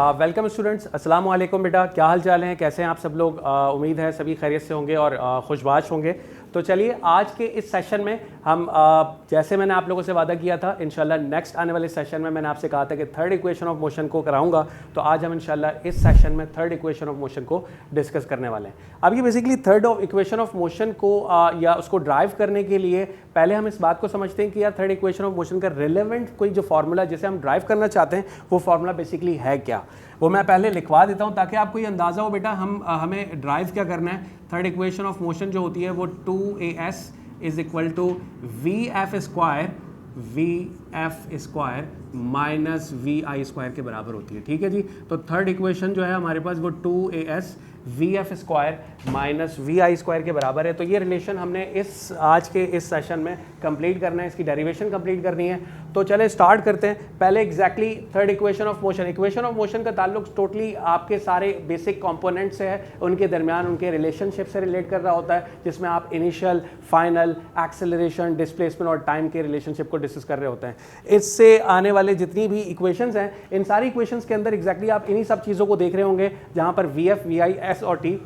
Welcome students, अस्सलाम वालेकुम बेटा, क्या हाल चाल हैं, कैसे हैं आप सब लोग। उम्मीद है सभी खैरियत से होंगे और खुशबाश होंगे। तो चलिए आज के इस सेशन में हम जैसे मैंने आप लोगों से वादा किया था, इंशाल्लाह नेक्स्ट आने वाले सेशन में मैंने आपसे कहा था कि थर्ड इक्वेशन ऑफ मोशन को कराऊंगा। तो आज हम इंशाल्लाह इस सेशन में थर्ड इक्वेशन ऑफ मोशन को डिस्कस करने वाले हैं। अब ये basically third equation of motion को या उसको ड्राइव करने के लिए पहले हम इस बात को समझते हैं कि यार थर्ड इक्वेशन ऑफ मोशन का रिलेवेंट कोई जो फार्मूला जिसे हम ड्राइव करना चाहते हैं वो फार्मूला बेसिकली है क्या, वो मैं पहले लिखवा देता हूं ताकि आपको ये अंदाज़ा हो बेटा हमें ड्राइव क्या करना है। थर्ड इक्वेशन ऑफ मोशन जो होती है वो 2as is equal to vf square minus vi square के बराबर होती है। ठीक है जी, तो थर्ड इक्वेशन जो है हमारे पास वो 2as vf square minus vi square के बराबर है। तो ये रिलेशन हमने आज के इस सेशन में कंप्लीट करना है, इसकी डेरिवेशन कंप्लीट करनी है। तो चले स्टार्ट करते हैं। पहले exactly third equation of motion, equation of motion का ताल्लुक टोटली आपके सारे बेसिक कंपोनेंट से है, उनके दरमियान उनके रिलेशनशिप से रिलेट कर रहा होता है, जिसमें आप इनिशियल, फाइनल, एक्सेलरेशन, डिस्प्लेसमेंट और टाइम के रिलेशनशिप को डिस्कस कर रहे होते हैं। इससे आने वाले जितनी भी इक्वेशंस हैं, इन सारी इक्वेशंस के अंदर एग्जैक्टली आप इन्हीं सब चीज़ों को देख रहे होंगे, जहाँ पर V F, V I, S और टी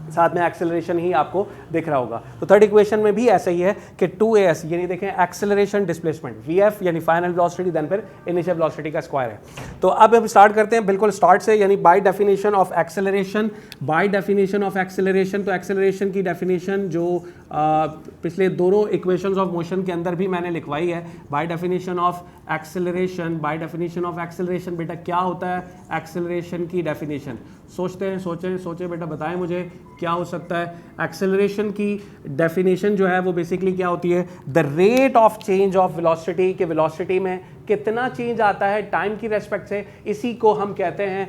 साथ में एक्सेलरेशन ही आपको दिख रहा होगा। तो थर्ड इक्वेशन में भी ऐसा ही है कि 2as यानी देखें एक्सेलरेशन, डिस्प्लेसमेंट, vf यानी फाइनल वेलोसिटी, देन फिर इनिशियल वेलोसिटी का स्क्वायर है। तो अब हम स्टार्ट करते हैं बिल्कुल स्टार्ट से, यानी by definition of acceleration. By definition of acceleration, तो एक्सेलरेशन की डेफिनेशन जो पिछले दोनों इक्वेशंस ऑफ मोशन के अंदर भी मैंने लिखवाई है। By definition of acceleration, by definition of acceleration बेटा क्या होता है, एक्सेलरेशन की डेफिनेशन सोचते हैं, सोचें बेटा, बताएं मुझे क्या हो सकता है। एक्सेलरेशन की डेफिनेशन जो है वो बेसिकली क्या होती है, the rate of change of velocity, के वेलोसिटी में कितना चेंज आता है टाइम की रेस्पेक्ट से, इसी को हम कहते हैं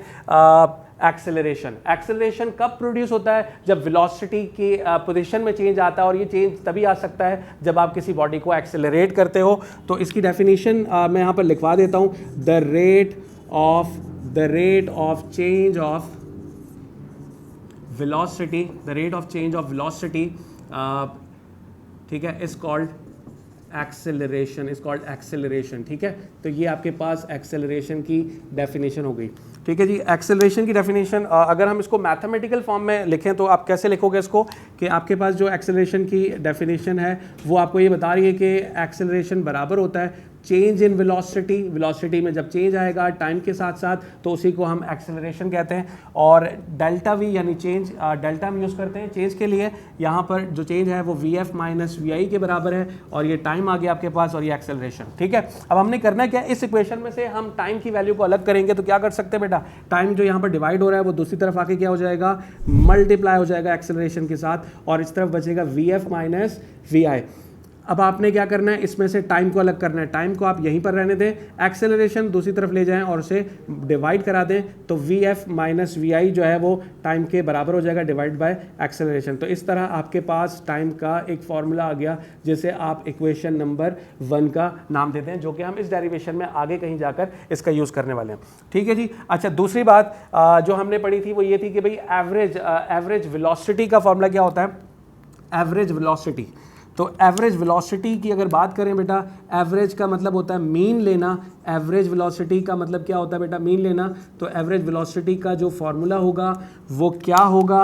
एक्सेलरेशन। एक्सेलरेशन कब प्रोड्यूस होता है, जब वेलोसिटी की पोजीशन में चेंज आता है, और ये चेंज तभी आ सकता है जब आप किसी बॉडी को एक्सेलरेट करते हो। तो इसकी डेफिनेशन मैं यहाँ पर लिखवा देता हूँ, the rate of change of velocity, the rate of change of velocity, ठीक है, is called acceleration, is called acceleration। ठीक है, तो ये आपके पास acceleration की definition हो गई। ठीक है जी, acceleration की definition अगर हम इसको mathematical form में लिखें तो आप कैसे लिखोगे इसको, कि आपके पास जो acceleration की definition है वो आपको ये बता रही है कि acceleration बराबर होता है चेंज इन वेलोसिटी, वेलोसिटी में जब चेंज आएगा टाइम के साथ साथ तो उसी को हम एक्सेलरेशन कहते हैं। और डेल्टा वी यानी चेंज, डेल्टा हम यूज़ करते हैं चेंज के लिए, यहाँ पर जो चेंज है वो वी एफ माइनस वी आई के बराबर है, और ये टाइम आ गया आपके पास और ये एक्सेलरेशन। ठीक है, अब हमने करना क्या, इस इक्वेशन में से हम टाइम की वैल्यू को अलग करेंगे। तो क्या कर सकते हैं बेटा, टाइम जो यहाँ पर डिवाइड हो रहा है वो दूसरी तरफ आके क्या हो जाएगा, मल्टीप्लाई हो जाएगा एक्सेलरेशन के साथ, और इस तरफ बचेगा वी एफ माइनस वी आई। अब आपने क्या करना है, इसमें से टाइम को अलग करना है, टाइम को आप यहीं पर रहने दें, एक्सेलरेशन दूसरी तरफ ले जाएं और उसे डिवाइड करा दें, तो वी एफ माइनस वी आई जो है वो टाइम के बराबर हो जाएगा डिवाइड बाय एक्सेलरेशन। तो इस तरह आपके पास टाइम का एक फार्मूला आ गया जिसे आप इक्वेशन नंबर 1 का नाम देते हैं, जो कि हम इस डेरिवेशन में आगे कहीं जाकर इसका यूज़ करने वाले हैं। ठीक है जी, अच्छा दूसरी बात जो हमने पढ़ी थी वो ये थी कि भाई एवरेज वेलोसिटी का फार्मूला क्या होता है, एवरेज वेलोसिटी। तो एवरेज वेलोसिटी की अगर बात करें बेटा, एवरेज का मतलब होता है मीन लेना, एवरेज वेलोसिटी का मतलब क्या होता है बेटा, मीन लेना। तो एवरेज वेलोसिटी का जो फार्मूला होगा वो क्या होगा,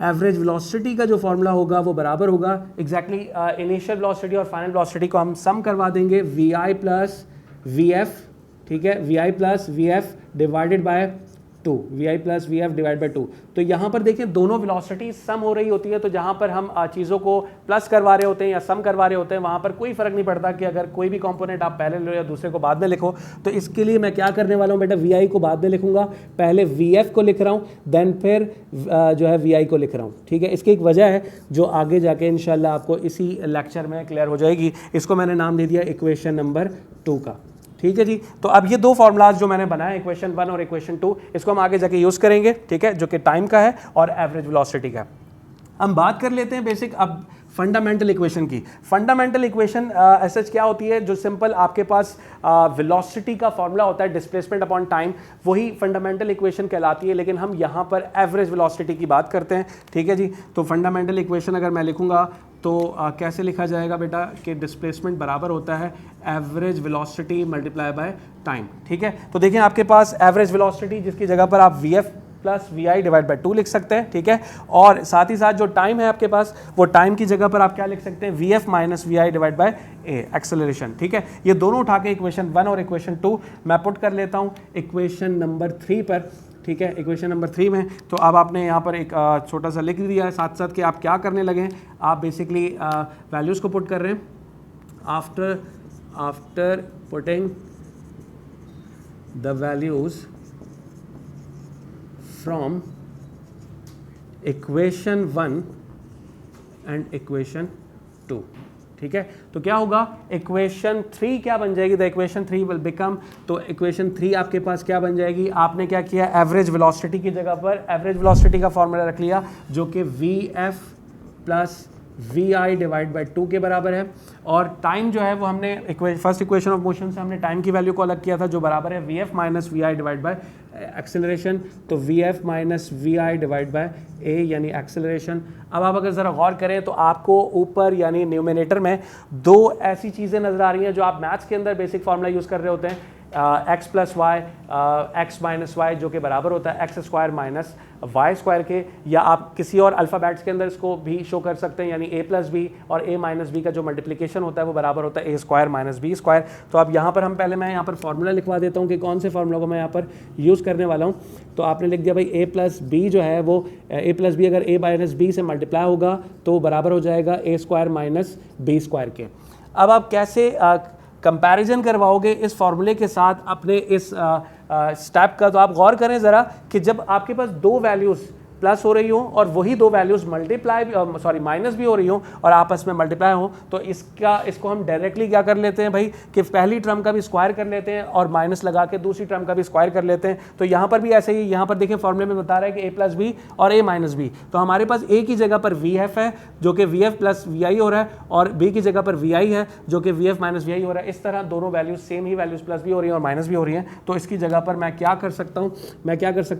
एवरेज वेलोसिटी का जो फार्मूला होगा वो बराबर होगा एग्जैक्टली इनिशियल वेलोसिटी और फाइनल वेलोसिटी को हम सम करवा देंगे, V I plus V F. ठीक है, V I plus V F divided by 2, V I plus V F divide by 2। तो यहाँ पर देखें दोनों वेलोसिटी सम हो रही होती है, तो जहाँ पर हम चीज़ों को प्लस करवा रहे होते हैं या सम करवा रहे होते हैं वहाँ पर कोई फ़र्क नहीं पड़ता कि अगर कोई भी कंपोनेंट आप पहले लो या दूसरे को बाद में लिखो। तो इसके लिए मैं क्या करने वाला हूँ बेटा, वी आई को बाद में लिखूंगा, पहले वी एफ को लिख रहा हूँ, देन फिर जो है वी आई को लिख रहा हूँ। ठीक है, इसकी एक वजह है जो आगे जाके इंशाल्लाह आपको इसी लेक्चर में क्लियर हो जाएगी। इसको मैंने नाम दे दिया इक्वेशन नंबर 2 का। ठीक है जी, तो अब ये दो फार्मूलाज जो मैंने बनाए इक्वेशन 1 और इक्वेशन 2, इसको हम आगे जाके यूज़ करेंगे। ठीक है, जो कि टाइम का है और एवरेज वेलोसिटी का। हम बात कर लेते हैं बेसिक अब फंडामेंटल इक्वेशन की। फंडामेंटल इक्वेशन ऐसा क्या होती है, जो सिंपल आपके पास वेलोसिटी का फॉर्मूला होता है डिस्प्लेसमेंट अपॉन टाइम, वही फंडामेंटल इक्वेशन कहलाती है, लेकिन हम यहाँ पर एवरेज वेलोसिटी की बात करते हैं। ठीक है जी, तो फंडामेंटल इक्वेशन अगर मैं लिखूंगा तो कैसे लिखा जाएगा बेटा कि डिस्प्लेसमेंट बराबर होता है average velocity multiply by time. ठीक है, तो देखिए आपके पास एवरेज वेलोसिटी जिसकी जगह पर आप V F plus V I divide by 2 लिख सकते हैं। ठीक है, और साथ ही साथ जो टाइम है आपके पास वो टाइम की जगह पर आप क्या लिख सकते हैं, V F minus V I divide by A acceleration. ठीक है, ये दोनों उठा के इक्वेशन 1 और इक्वेशन 2 मैं पुट कर लेता हूँ इक्वेशन नंबर 3 पर। ठीक है, इक्वेशन नंबर 3 में तो अब आपने यहाँ पर एक छोटा सा लिख दिया है साथ साथ कि आप क्या करने लगे हैं, आप बेसिकली वैल्यूज़ को पुट कर रहे हैं। After putting the values from equation 1 and equation 2। ठीक है, तो क्या होगा, इक्वेशन 3 क्या बन जाएगी, द इक्वेशन 3 विल बिकम, तो इक्वेशन 3 आपके पास क्या बन जाएगी, आपने क्या किया, एवरेज वेलोसिटी की जगह पर एवरेज वेलोसिटी का फॉर्मूला रख लिया जो कि V F plus V I divide by 2 के बराबर है, और टाइम जो है वो हमने फर्स्ट इक्वेशन ऑफ मोशन से हमने टाइम की वैल्यू को अलग किया था जो बराबर है V F minus V I divide by acceleration, तो V F minus V I divide by A यानी एक्सेलरेशन। अब आप अगर ज़रा गौर करें तो आपको ऊपर यानी न्यूमिनेटर में दो ऐसी चीज़ें नज़र आ रही हैं जो आप मैथ्स के अंदर बेसिक फार्मूला यूज़ कर रहे होते हैं, X plus Y X minus Y जो कि बराबर होता है X square minus Y square के, या आप किसी और अल्फ़ाबेट्स के अंदर इसको भी शो कर सकते हैं यानी ए प्लस बी और ए माइनस बी का जो मल्टीप्लिकेशन होता है वो बराबर होता है ए स्क्वायर माइनस बी स्क्वायर। तो अब यहाँ पर मैं यहाँ पर फार्मूला लिखवा देता हूँ कि कौन से फार्मूला को मैं यहाँ पर यूज़ करने वाला हूँ। तो आपने लिख दिया भाई ए प्लस बी जो है वो ए प्लस बी अगर ए माइनस बी से मल्टीप्लाई होगा तो बराबर हो जाएगा ए स्क्वायर माइनस बी स्क्वायर के। अब आप कैसे कंपैरिजन करवाओगे इस फॉर्मूले के साथ अपने इस स्टेप का, तो आप गौर करें ज़रा कि जब आपके पास दो वैल्यूज़ प्लस हो रही हो और वही दो वैल्यूज़ माइनस भी हो रही हो और आपस में मल्टीप्लाई हो, तो इसको हम डायरेक्टली क्या कर लेते हैं भाई कि पहली टर्म का भी स्क्वायर कर लेते हैं और माइनस लगा के दूसरी टर्म का भी स्क्वायर कर लेते हैं। तो यहाँ पर भी ऐसे ही, यहाँ पर देखें फॉर्मूले में बता रहा है कि ए प्लस बी और ए माइनस बी, तो हमारे पास ए की जगह पर वी एफ है जो कि वी एफ प्लस वी आई हो रहा है और बी की जगह पर वी आई है जो कि वी एफ माइनस वी आई हो रहा है। इस तरह दोनों वैल्यूज सेम ही वैल्यूज प्लस भी हो रही हैं और माइनस भी हो रही हैं। तो इसकी जगह पर मैं क्या कर सकता हूँ,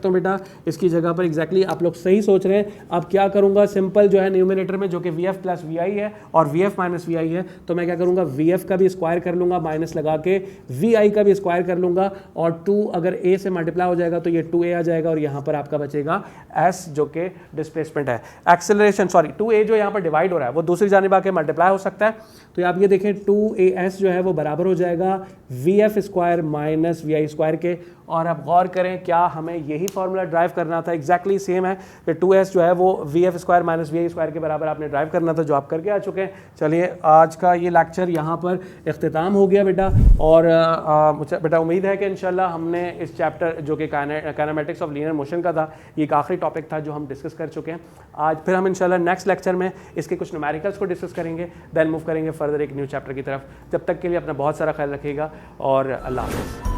बेटा इसकी जगह पर एग्जैक्टली आप लोग सही सोच रहे हैं। अब क्या करूंगा, सिंपल जो है न्यूमिनेटर में जो कि वी एफ प्लस वी आई है और वी एफ माइनस वी आई है, तो मैं क्या करूंगा वी एफ का भी स्क्वायर कर लूंगा माइनस लगा के, वी आई का भी स्क्वायर कर लूंगा और 2 अगर ए से मल्टीप्लाई हो जाएगा तो ये 2a आ जाएगा और यहां पर आपका बचेगा s जो कि डिस्प्लेसमेंट है, एक्सेलरेशन 2a जो यहां पर डिवाइड हो रहा है वो दूसरी जानिब आके मल्टीप्लाई हो सकता है। तो आप ये देखें 2as जो है वो बराबर हो जाएगा V F square minus V I square के। और अब गौर करें क्या हमें यही फॉर्मूला ड्राइव करना था, एग्जैक्टली सेम है कि 2s जो है वो V F square minus V I square के बराबर आपने ड्राइव करना था जो आप करके आ चुके हैं। चलिए आज का ये लेक्चर यहाँ पर इख्तिताम हो गया बेटा, और मुझे बेटा उम्मीद है कि इंशाल्लाह हमने इस चैप्टर जो कि काइनेमेटिक्स ऑफ लीनियर मोशन का था, ये एक आखिरी टॉपिक था जो हम डिस्कस कर चुके हैं। आज फिर हम इंशाल्लाह नेक्स्ट लेक्चर में इसके कुछ न्यूमेरिकल्स को डिस्कस करेंगे, देन मूव करेंगे फर्दर एक न्यू चैप्टर की तरफ। जब तक के लिए अपना बहुत सारा ख्याल रखिएगा और अल्लाह हाफ़िज़।